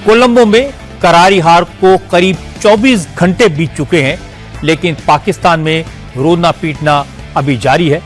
कोलंबो में करारी हार को करीब 24 घंटे बीत चुके हैं, लेकिन पाकिस्तान में रोना पीटना अभी जारी है।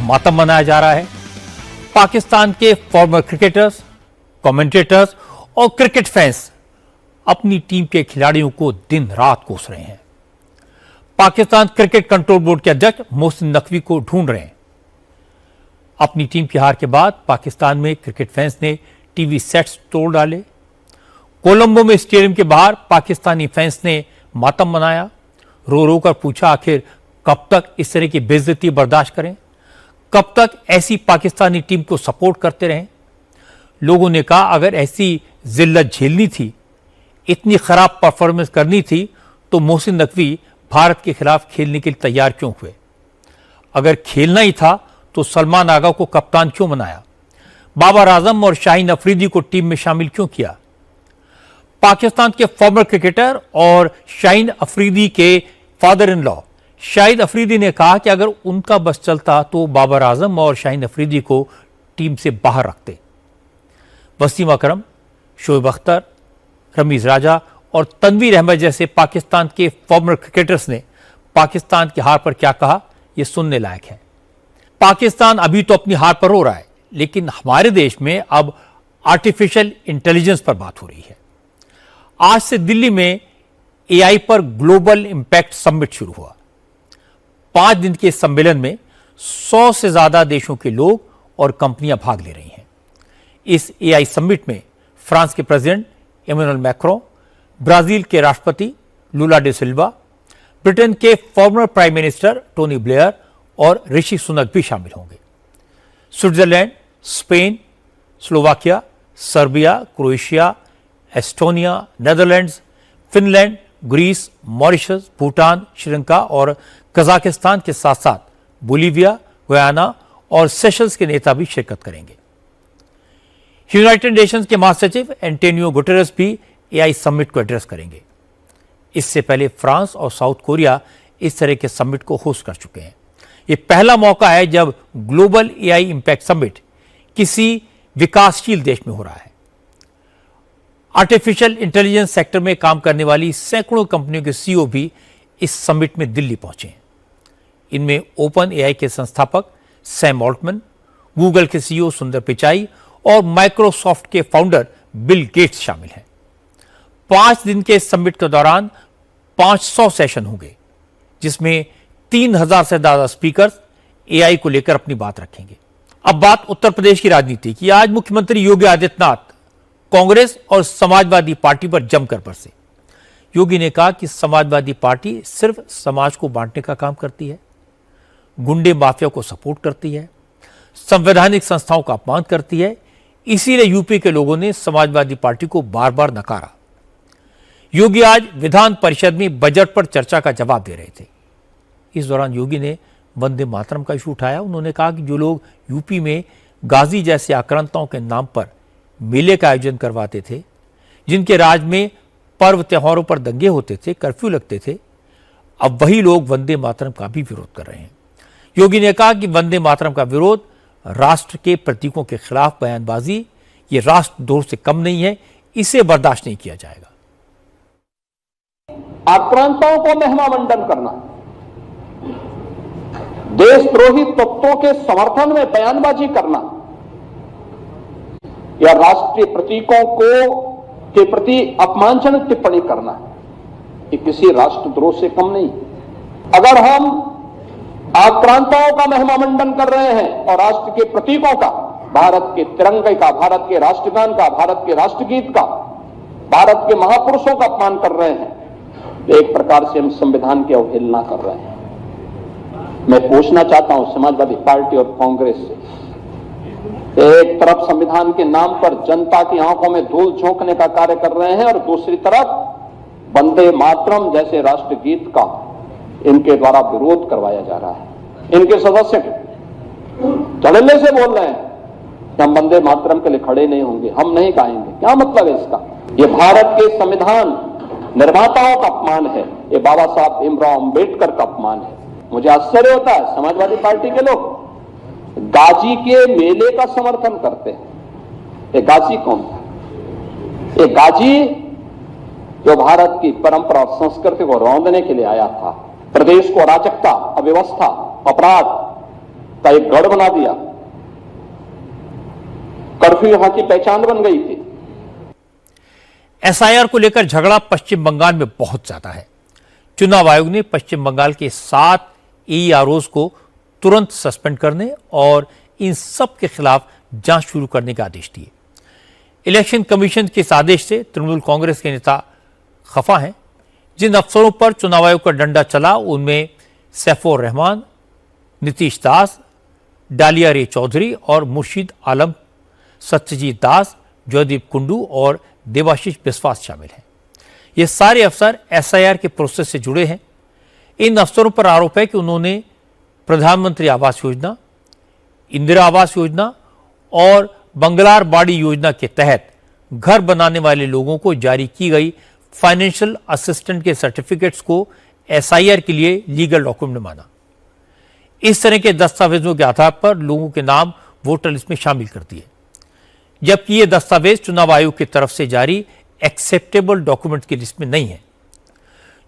मातम मनाया जा रहा है। पाकिस्तान के फॉर्मर क्रिकेटर्स, कमेंटेटर्स और क्रिकेट फैंस अपनी टीम के खिलाड़ियों को दिन रात कोस रहे हैं। पाकिस्तान क्रिकेट कंट्रोल बोर्ड के अध्यक्ष मोहसिन नकवी को ढूंढ रहे हैं। अपनी टीम की हार के बाद पाकिस्तान में क्रिकेट फैंस ने टीवी सेट्स तोड़ डाले। कोलंबो में स्टेडियम के बाहर पाकिस्तानी फैंस ने मातम मनाया। रो रो कर पूछा, आखिर कब तक इस तरह की बेइज्जती बर्दाश्त करें, कब तक ऐसी पाकिस्तानी टीम को सपोर्ट करते रहें। लोगों ने कहा, अगर ऐसी जिल्लत झेलनी थी, इतनी खराब परफॉर्मेंस करनी थी, तो मोहसिन नकवी भारत के खिलाफ खेलने के लिए तैयार क्यों हुए? अगर खेलना ही था तो सलमान आगा को कप्तान क्यों बनाया? बाबर आजम और शाहीन अफरीदी को टीम में शामिल क्यों किया? पाकिस्तान के फॉर्मर क्रिकेटर और शाहीन अफरीदी के father in law Shahid Afridi ने कहा कि अगर उनका बस चलता तो बाबर आजम और शाहीन अफरीदी को टीम से बाहर रखते। वसीम अकरम, शोएब अख्तर, रमीज राजा और तनवीर अहमद जैसे पाकिस्तान के फॉर्मर क्रिकेटर्स ने पाकिस्तान की हार पर क्या कहा, यह सुनने लायक है। पाकिस्तान अभी तो अपनी हार पर रो रहा है, लेकिन हमारे देश में अब आर्टिफिशियल इंटेलिजेंस पर बात हो रही है। आज से दिल्ली में एआई पर ग्लोबल इंपैक्ट समिट शुरू हुआ। 5 दिन के इस सम्मेलन में 100 से ज्यादा देशों के लोग और कंपनियां भाग ले रही हैं। इस एआई समिट में फ्रांस के प्रेसिडेंट इमैनुअल मैक्रों, ब्राजील के राष्ट्रपति लुला डे सिल्वा, ब्रिटेन के former prime minister Tony Blair और ऋषि सुनक भी शामिल होंगे। Switzerland, Spain, Slovakia, Serbia, Croatia, Estonia, Netherlands, Finland, Greece, Mauritius, Bhutan, Sri Lanka और कजाकिस्तान के साथ साथ बोलीविया, गुयाना और सेशल्स के नेता भी शिरकत करेंगे। यूनाइटेड नेशंस के महासचिव एंटोनियो गुटेरेस भी एआई समिट को एड्रेस करेंगे। इससे पहले फ्रांस और साउथ कोरिया इस तरह के समिट को होस्ट कर चुके हैं। यह पहला मौका है जब ग्लोबल एआई इंपैक्ट समिट किसी विकासशील देश में हो रहा है। आर्टिफिशियल इंटेलिजेंस सेक्टर में काम करने वाली सैकड़ों कंपनियों के सीईओ भी इस समिट में दिल्ली पहुंचे हैं। इनमें ओपन एआई के संस्थापक सैम ऑल्टमैन, गूगल के सीईओ सुंदर पिचाई और माइक्रोसॉफ्ट के फाउंडर बिल गेट्स शामिल हैं। 5 दिन के इस समिट के दौरान 500 सेशन होंगे, जिसमें 3000 से ज्यादा स्पीकर्स एआई को लेकर अपनी बात रखेंगे। अब बात उत्तर प्रदेश की राजनीति की। आज मुख्यमंत्री योगी आदित्यनाथ कांग्रेस और समाजवादी पार्टी पर जमकर बरसे। योगी ने कहा कि समाजवादी पार्टी सिर्फ समाज को बांटने का काम करती है, गुंडे माफिया को सपोर्ट करती है, संवैधानिक संस्थाओं का अपमान करती है। इसीलिए यूपी के लोगों ने समाजवादी पार्टी को बार बार नकारा। योगी आज विधान परिषद में बजट पर चर्चा का जवाब दे रहे थे। इस दौरान योगी ने वंदे मातरम का इशू उठाया। उन्होंने कहा कि जो लोग यूपी में गाजी जैसे आक्रांताओं के नाम पर मेले का आयोजन करवाते थे, जिनके राज में पर्व त्योहारों पर दंगे होते थे, कर्फ्यू लगते थे, अब वही लोग वंदे मातरम का भी विरोध कर रहे हैं। योगी ने कहा कि वंदे मातरम का विरोध राष्ट्र के प्रतीकों के खिलाफ बयानबाजी, ये राष्ट्रद्रोह से कम नहीं है, इसे बर्दाश्त नहीं किया जाएगा। आक्रांताओं को महिमामंडन करना, देशद्रोही तत्वों के समर्थन में बयानबाजी करना या राष्ट्रीय प्रतीकों के प्रति अपमानजनक टिप्पणी करना, ये किसी राष्ट्रद्रोह से कम नहीं। अगर हम आक्रांताओं का महिमामंडन कर रहे हैं और राष्ट्र के प्रतीकों का, भारत के तिरंगे का, भारत के राष्ट्रगान का, भारत के राष्ट्रगीत का, भारत के महापुरुषों का अपमान कर रहे हैं, तो एक प्रकार से हम संविधान की अवहेलना कर रहे हैं। मैं पूछना चाहता हूं समाजवादी पार्टी और कांग्रेस से, एक तरफ संविधान के नाम पर जनता की आंखों में धूल झोंकने का कार्य कर रहे हैं और दूसरी तरफ वंदे मातरम जैसे राष्ट्रगीत का इनके द्वारा विरोध करवाया जा रहा है। इनके सदस्य धड़ल्ले से बोल रहे हैं कि हम वंदे मातरम के लिए खड़े नहीं होंगे, हम नहीं गाएंगे। क्या मतलब है इसका? ये भारत के संविधान निर्माताओं का अपमान है, ये बाबा साहब भीमराव अंबेडकर का अपमान है। मुझे आश्चर्य होता है समाजवादी पार्टी के लोग गाजी के मेले का समर्थन करते हैं। ये गाजी कौन था? ये गाजी जो भारत की परंपरा और संस्कृति को रौंदने के लिए आया था, प्रदेश को अराजकता, अव्यवस्था, अपराध का एक गढ़ बना दिया। कर्फ्यू यहां की पहचान बन गई थी। एसआईआर को लेकर झगड़ा पश्चिम बंगाल में बहुत ज्यादा है। चुनाव आयोग ने पश्चिम बंगाल के 7 EROs को तुरंत सस्पेंड करने और इन सब के खिलाफ जांच शुरू करने का आदेश दिए। इलेक्शन कमीशन के इस आदेश से तृणमूल कांग्रेस के नेता खफा हैं। जिन अफसरों पर चुनाव आयोग का डंडा चला उनमें सैफुर रहमान, नीतीश दास, डालिया रे चौधरी और मुर्शीद आलम, सत्यजीत दास, जयदीप कुंडू और देवाशीष बिस्वास शामिल हैं। ये सारे अफसर एसआईआर के प्रोसेस से जुड़े हैं। इन अफसरों पर आरोप है कि उन्होंने प्रधानमंत्री आवास योजना, इंदिरा आवास योजना और बंगलार बाड़ी योजना के तहत घर बनाने वाले लोगों को जारी की गई फाइनेंशियल असिस्टेंट के सर्टिफिकेट्स को एसआईआर के लिए लीगल डॉक्यूमेंट माना। इस तरह के दस्तावेजों के आधार पर लोगों के नाम वोटर लिस्ट में शामिल कर दिए, जबकि ये दस्तावेज चुनाव आयोग की तरफ से जारी एक्सेप्टेबल डॉक्यूमेंट की लिस्ट में नहीं है।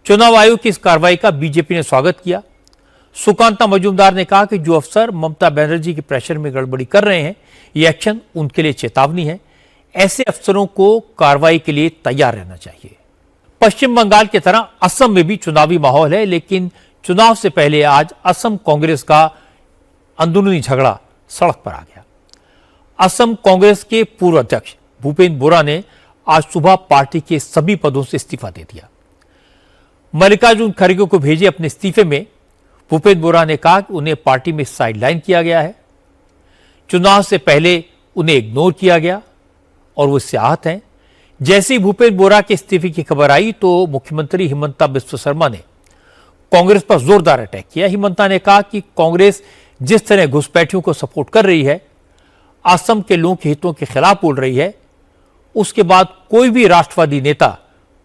चुनाव आयोग की इस कार्रवाई का बीजेपी ने स्वागत किया। सुकांता मजूमदार ने कहा कि जो अफसर ममता बनर्जी के प्रेशर में गड़बड़ी कर रहे हैं, ये एक्शन उनके लिए चेतावनी है। ऐसे अफसरों को कार्रवाई के लिए तैयार रहना चाहिए। पश्चिम बंगाल की तरह असम में भी चुनावी माहौल है, लेकिन चुनाव से पहले आज असम कांग्रेस का अंदरूनी झगड़ा सड़क पर आ गया। असम कांग्रेस के पूर्व अध्यक्ष भूपेंद्र बोरा ने आज सुबह पार्टी के सभी पदों से इस्तीफा दे दिया। मल्लिकार्जुन खड़गे को भेजे अपने इस्तीफे में भूपेंद्र बोरा ने कहा कि उन्हें पार्टी में साइडलाइन किया गया है, चुनाव से पहले उन्हें इग्नोर किया गया और वो इससे आहत हैं। जैसे ही भूपेंद्र बोरा के इस्तीफे की खबर आई तो मुख्यमंत्री हिमंता बिस्वा शर्मा ने कांग्रेस पर जोरदार अटैक किया। हिमंता ने कहा कि कांग्रेस जिस तरह घुसपैठियों को सपोर्ट कर रही है, असम के लोगों के हितों के खिलाफ बोल रही है, उसके बाद कोई भी राष्ट्रवादी नेता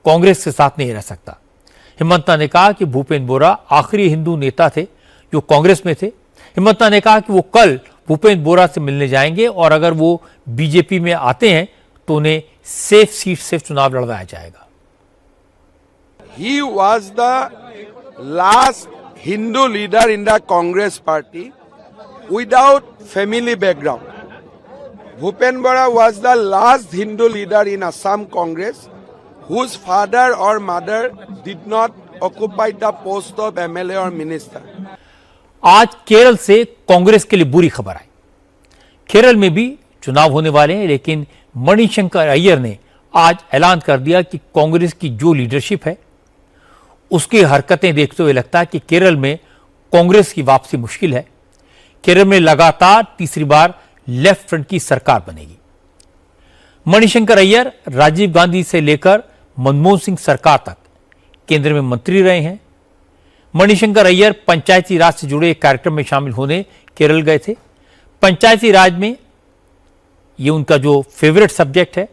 कांग्रेस के साथ नहीं रह सकता। हिमंता ने कहा कि भूपेंद्र बोरा आखिरी हिंदू नेता थे जो कांग्रेस में थे। हिमंता ने कहा कि वो कल भूपेंद्र बोरा से मिलने जाएंगे और अगर वो बीजेपी में आते हैं तो उन्हें सेफ सीट से चुनाव लड़वाया जाएगा। He was the last Hindu leader in the Congress party without family background. Bhupen Bora was the last Hindu leader in Assam Congress whose father or mother did not occupy the post of MLA or minister. आज केरल से कांग्रेस के लिए बुरी खबर आई। केरल में भी चुनाव होने वाले हैं, लेकिन मणिशंकर अय्यर ने आज ऐलान कर दिया कि कांग्रेस की जो लीडरशिप है उसकी हरकतें देखते हुए लगता है कि केरल में कांग्रेस की वापसी मुश्किल है। केरल में लगातार तीसरी बार लेफ्ट फ्रंट की सरकार बनेगी। मणिशंकर अय्यर राजीव गांधी से लेकर मनमोहन सिंह सरकार तक केंद्र में मंत्री रहे हैं। मणिशंकर अय्यर पंचायती राज से जुड़े एक कार्यक्रम में शामिल होने केरल गए थे। पंचायती राज में ये उनका जो फेवरेट सब्जेक्ट है।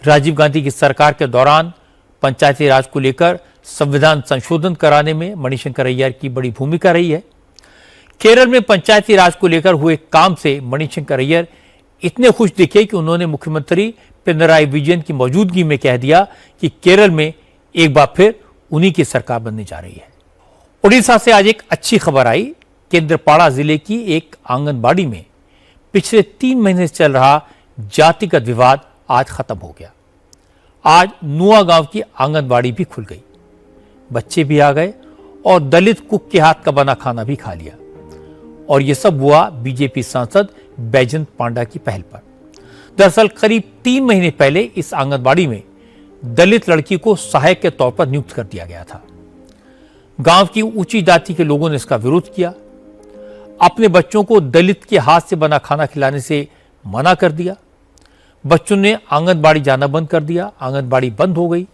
राजीव गांधी की सरकार के दौरान पंचायती राज को लेकर संविधान संशोधन कराने में मणिशंकर अय्यर की बड़ी भूमिका रही है। केरल में पंचायती राज को लेकर हुए काम से मणिशंकर अय्यर इतने खुश दिखे कि उन्होंने मुख्यमंत्री पिनराई विजयन की मौजूदगी में कह दिया कि केरल में एक बार फिर उन्हीं की सरकार बनने जा रही है। उड़ीसा से आज एक अच्छी खबर आई। केंद्रपाड़ा जिले की एक आंगनबाड़ी में पिछले 3 महीने से चल रहा जातिगत विवाद आज खत्म हो गया। आज नुआ गांव की आंगनबाड़ी भी खुल गई, बच्चे भी आ गए और दलित कुक के हाथ का बना खाना भी खा लिया। और यह सब हुआ बीजेपी सांसद बैजंत पांडा की पहल पर। दरअसल करीब 3 महीने पहले इस आंगनबाड़ी में दलित लड़की को सहायक के तौर पर नियुक्त कर दिया गया था। गांव की ऊंची जाति के लोगों ने इसका विरोध किया, अपने बच्चों को दलित के हाथ से बना खाना खिलाने से मना कर दिया। बच्चों ने आंगनबाड़ी जाना बंद कर दिया, आंगनबाड़ी बंद हो गई।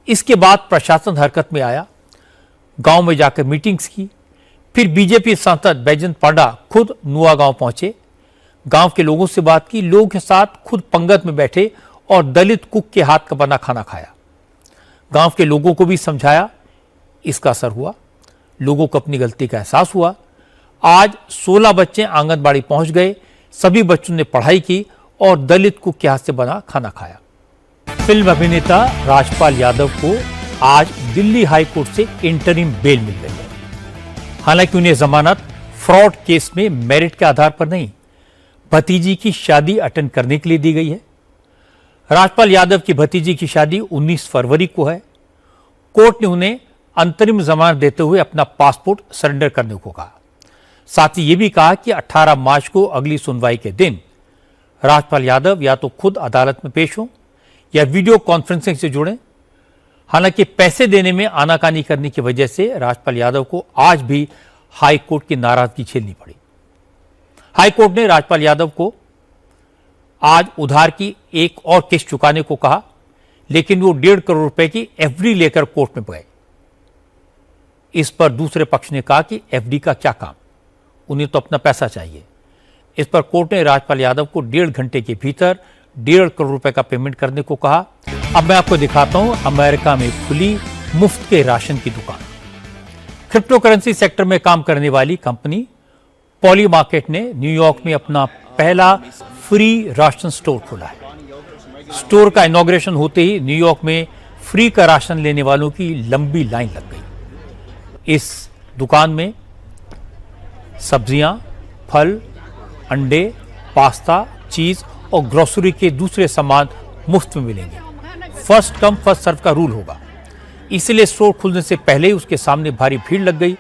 इसके बाद प्रशासन हरकत में आया, गांव में जाकर मीटिंग्स की। फिर बीजेपी सांसद बैजंत पांडा खुद नुआ गांव पहुंचे, गांव के लोगों से बात की, लोगों के साथ खुद पंगत में बैठे और दलित कुक के हाथ का बना खाना खाया। गांव के लोगों को भी समझाया, इसका असर हुआ, लोगों को अपनी गलती का एहसास हुआ। आज 16 बच्चे आंगनबाड़ी पहुंच गए, सभी बच्चों ने पढ़ाई की और दलित कुक के हाथ से बना खाना खाया। फिल्म अभिनेता राजपाल यादव को आज दिल्ली हाई कोर्ट से इंटरिम बेल मिल गई है। हालांकि उन्हें जमानत फ्रॉड केस में मेरिट के आधार पर नहीं, भतीजी की शादी अटेंड करने के लिए दी गई है। राजपाल यादव की भतीजी की शादी 19 फरवरी को है। कोर्ट ने उन्हें अंतरिम जमानत देते हुए अपना पासपोर्ट सरेंडर करने को कहा। साथ ही यह भी कहा कि 18 मार्च को अगली सुनवाई के दिन राजपाल यादव या तो खुद अदालत में पेश हों या वीडियो कॉन्फ्रेंसिंग से जुड़ें। हालांकि पैसे देने में आनाकानी करने की वजह से राजपाल यादव को आज भी हाई कोर्ट की नाराजगी झेलनी पड़ी। हाई कोर्ट ने राजपाल यादव को आज उधार की एक और किस्त चुकाने को कहा, लेकिन वो 1.5 करोड़ रुपए की एफडी लेकर कोर्ट में गए। इस पर दूसरे पक्ष ने कहा कि एफडी का क्या काम, उन्हें तो अपना पैसा चाहिए। इस पर कोर्ट ने राजपाल यादव को 1.5 घंटे के भीतर 1.5 करोड़ रुपए का पेमेंट करने को कहा। अब मैं आपको दिखाता हूं अमेरिका में खुली मुफ्त के राशन की दुकान। क्रिप्टो करेंसी सेक्टर में काम करने वाली कंपनी पॉली मार्केट ने न्यूयॉर्क में अपना पहला फ्री राशन स्टोर खोला है। स्टोर का इनॉग्रेशन होते ही न्यूयॉर्क में फ्री का राशन लेने वालों की लंबी लाइन लग गई। इस दुकान में सब्जियां, फल, अंडे, पास्ता, चीज और ग्रोसरी के दूसरे सामान मुफ्त में मिलेंगे। फर्स्ट कम फर्स्ट सर्व का रूल होगा, इसलिए स्टोर खुलने से पहले ही उसके सामने भारी भीड़ लग गई।